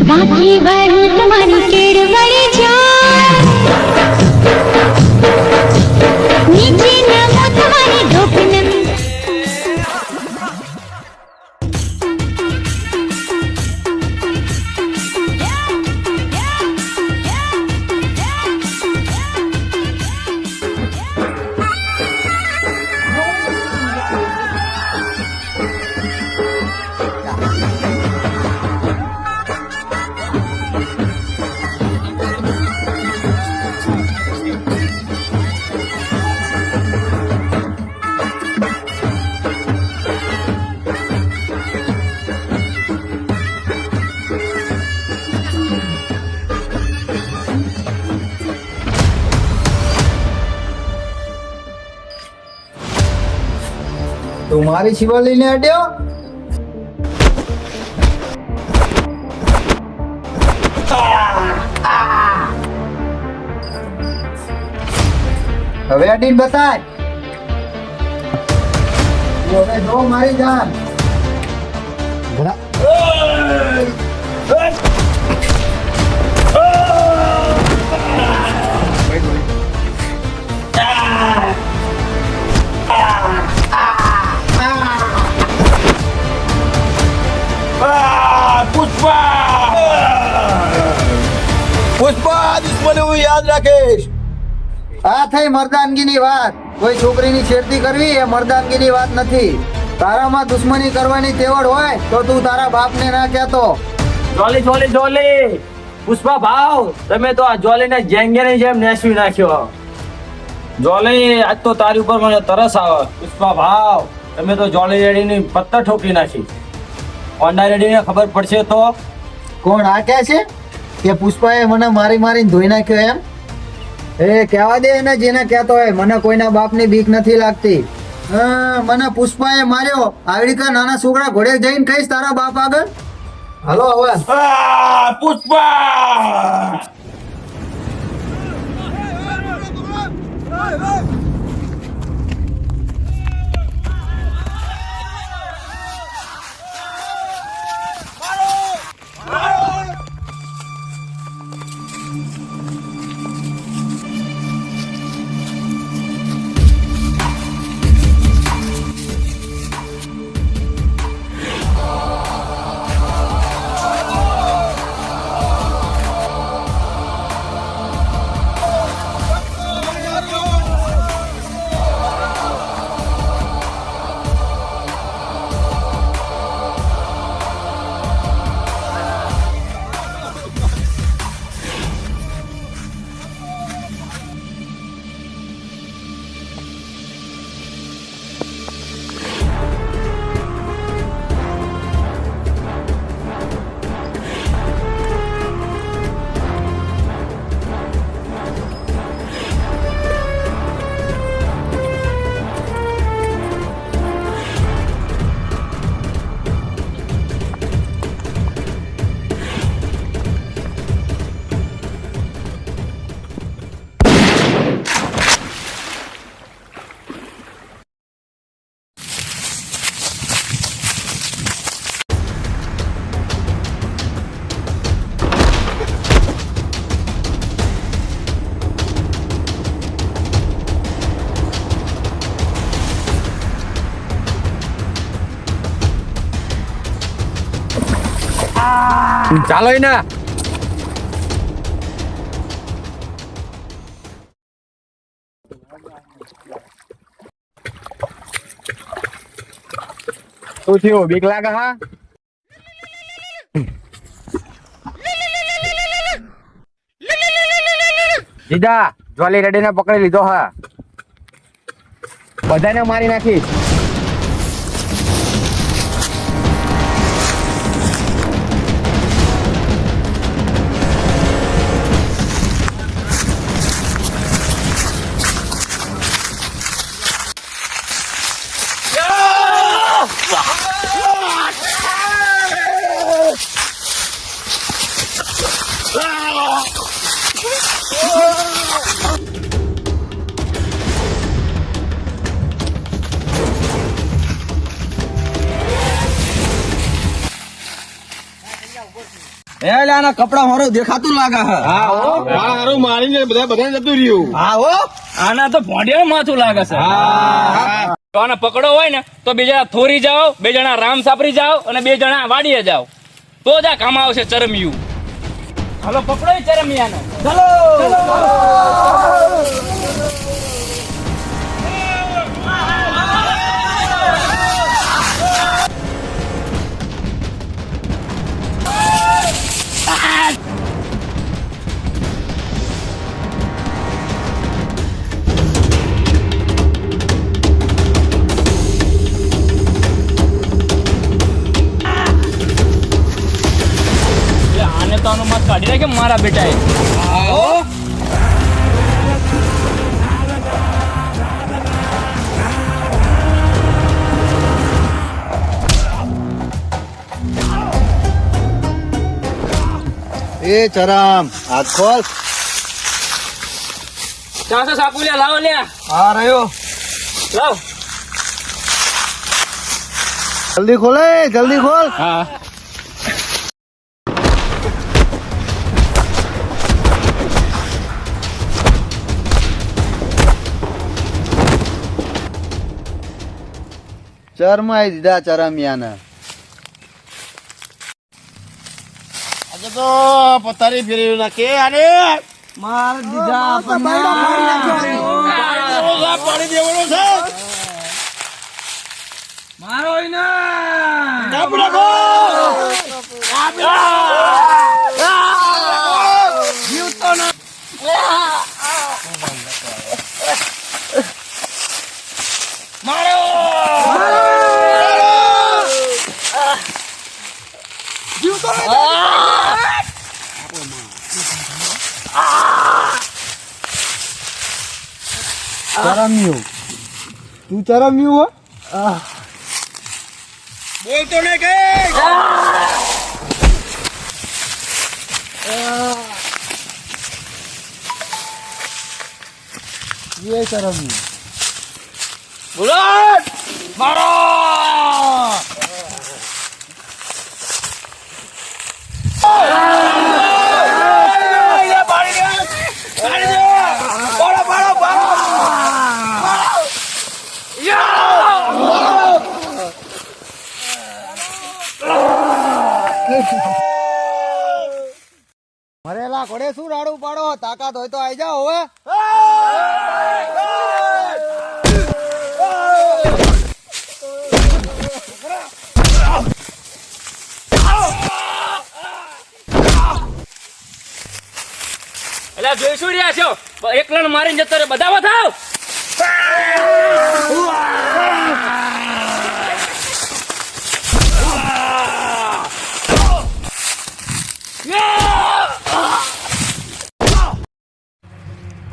बाकी भर तुम्हारी केड़वड़ी जान नीचे नमो तुम्हारी ढोकन तुम्हारी शिवाली ने अड्यो હવે અડીને બતાય હવે જો મારી જાન પુષ્પા દુશ્મની હું યાદ રાખીશ. આ થઈ મર્દાનગીની વાત. કોઈ છોકરીની છેડતી કરવી એ મર્દાનગીની વાત નથી. તારામાં દુશ્મની કરવાની તેવડ હોય તો તું તારા બાપને ના કહેતો. જોલી જોલી જોલી પુષ્પા ભાવ તમે તો આ જોલીને જેંગેની જેમ નેસવી નાખ્યો. જોલી આજ તો તારી ઉપર મને તરસ આવે. પુષ્પા ભાવ તમે તો જોલી રેડીની પત્તર ઠોકી નાખી. હોન્ડા રેડીને ખબર પડશે તો કોણ આ કહે છે કે પુષ્પાએ મને મારી મારીને ધોઈ નાખ્યો એમ? એ કહેવા દે ને જેને કહેતો હોય. મને કોઈના બાપની બીક નથી લાગતી. મને પુષ્પાએ માર્યો આવડી કા નાના છોકરા ઘોડે જઈને કહીશ તારા બાપ આગળ. હાલો હવે પુષ્પા ચાલો ને શું થયું? બીક લાગે? હા જીજા જોલી રેડી ને પકડી લીધો. હા બધાને મારી નાખીશ. એ લે આના કપડા મારું દેખાતું લાગે હે. હા હો હારું મારીને બધા જતું રહ્યું. હા હો આના તો ભોંડિયા માથું લાગે છે તો આને પકડો હોય ને તો બે જણા થોરી જાઓ, બે જણા રામ સાપરી જાઓ અને બે જણા વાડીએ જાઓ તો જ આ કામ આવશે ચરમિયું. હાલો પકડો એ ચરમિયાને. ચલો આને તો આનો મત કાઢી નાખે મારા બેટાએ. એ ચરમ હાથ ખોલ. ચાસો સાપુ લ્યા લાવો લ્યા હા રહ્યો. લાવ. જલ્દી ખોલે, જલ્દી ખોલ. હા ચરમાઈ દીધા ચરમિયાને. આજે તો પથારી ફેરવી નાખે આને. માર દીધા પાણી દેવાનો છે. મારો કાપી નાખો. ચરમ્યું. તું ચરમ્યું હો. બોલતો ને કે એ ચરમ્યું. બુલેટ મારો. મરેલા ઘોડે શું રાડું પાડો? તાકાત હોય તો આઈ જાઓ હવે. એટલે જોઈ શું રહ્યા છો? એકલાને મારીને જતો રે બધા બતાવ.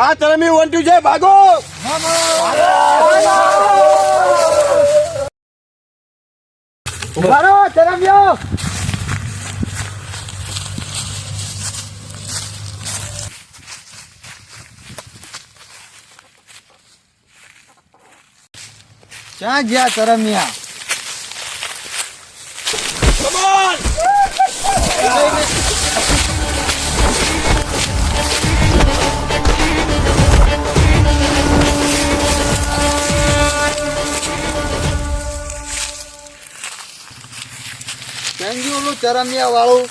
આ ચરમી વંટ્યું છે. ભાગો. ઉભા રહો ચરમ્યો. ક્યાં ગયા ચરમિયા? ક્યાં ગયું ઓલું ચરમિયા વાળું?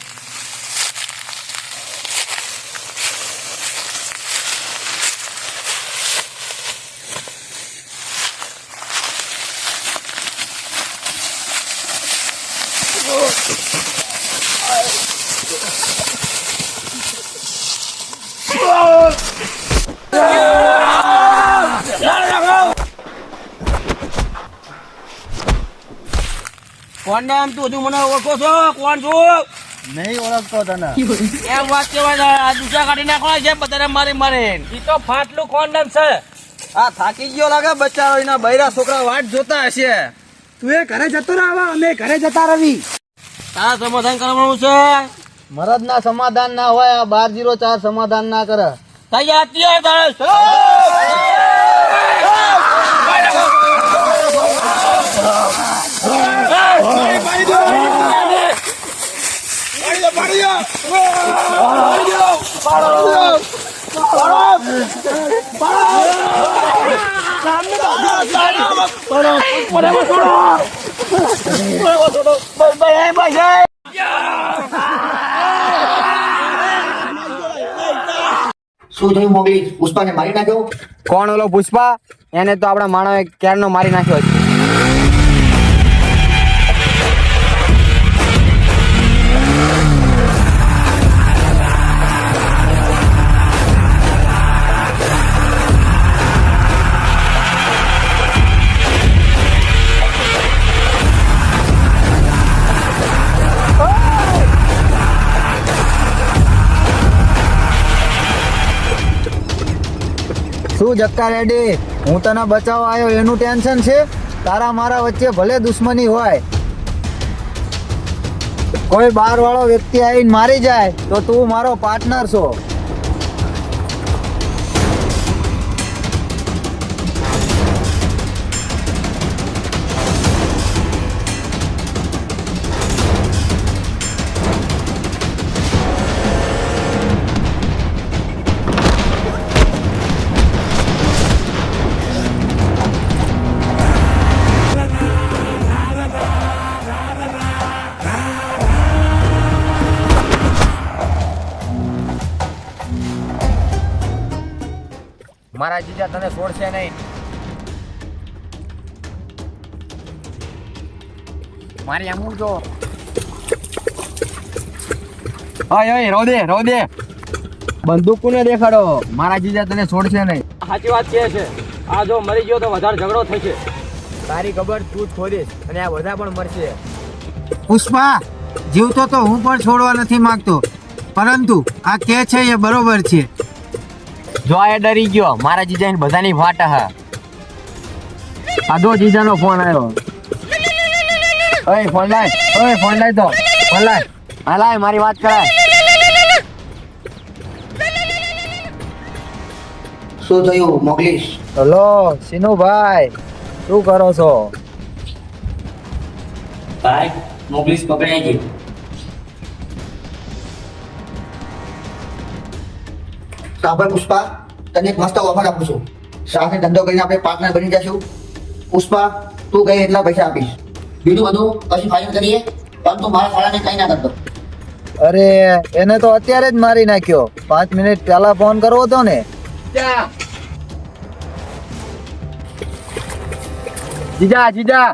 કોણ નામ તું? હજુ મને ઓળખો છો? કોણ છું? નહીં ઓળખતો તને. એમ વાત કેવાય. આ દુસરા કાઢી નાખવાના છે બધા મારી મારે. ઈ તો ફાટલું કોન્ડમ છે. આ થાકી ગયો લાગે બચારો. એના બૈરા છોકરા વાટ જોતા હશે. તું એ ઘરે જતો રહે, અમે ઘરે જતા રવી. તારા સમાધાન કરવાનું છે. મરદ ના સમાધાન ના હોય. આ 1204 સમાધાન ના કરે. તૈયાર થયો તારે. પાડી દો. શું થયું મોગલી? પુષ્પાને મારી નાખ્યો? કોણ ઓલો પુષ્પા? એને તો આપણા માણસે ક્યારનો મારી નાખ્યો છે. શું જક્કા રેડી, હું તને બચાવવા આવ્યો એનું ટેન્શન છે? તારા મારા વચ્ચે ભલે દુશ્મની હોય, કોઈ બહાર વાળો વ્યક્તિ આવીને મારી જાય તો તું મારો પાર્ટનર છો. મારા જીજા તને છોડશે નહીં. મારી આમ જો. ઓય ઓય રો દે. બંદૂક કોને દેખાડો? મારા જીજા તને છોડશે નહીં. સાચી વાત છે. આ જો મરી ગયો તો વધારે ઝઘડો થશે. તારી ખબર તું જ ખોદીશ અને આ બધા પણ મરશે. પુષ્પા, જીવતો તો હું પણ છોડવા નથી માંગતો, પરંતુ આ કે છે એ બરોબર છે. જો આ ડરી ગયો. મારા જીજાને બધાની વાટ હા. આ દો જીજાનો ફોન આવ્યો. ઓય ફોન લાય તો. હા લાય, મારી વાત કરાય. શું થયું મોગલી? હલો સિનુભાઈ, શું કરો છો? ભાઈ મોગલીસ પકડાઈ ગઈ. સાંભળ પુષ્પા, તને એક મસ્ત ઓફર આપું છું. સાથે ધંધો કરીને આપણે પાર્ટનર બની જશું. પુષ્પા, તું કહે એટલા પૈસા આપીશ. બીજું બધું પછી ફાઇનલ કરીએ, પરંતુ મારા ફાળાને કઈ ના કરતો. અરે એને તો અત્યારે જ મારી નાખ્યો. 5 મિનિટ પહેલા ફોન કરવો હતો ને. જીજા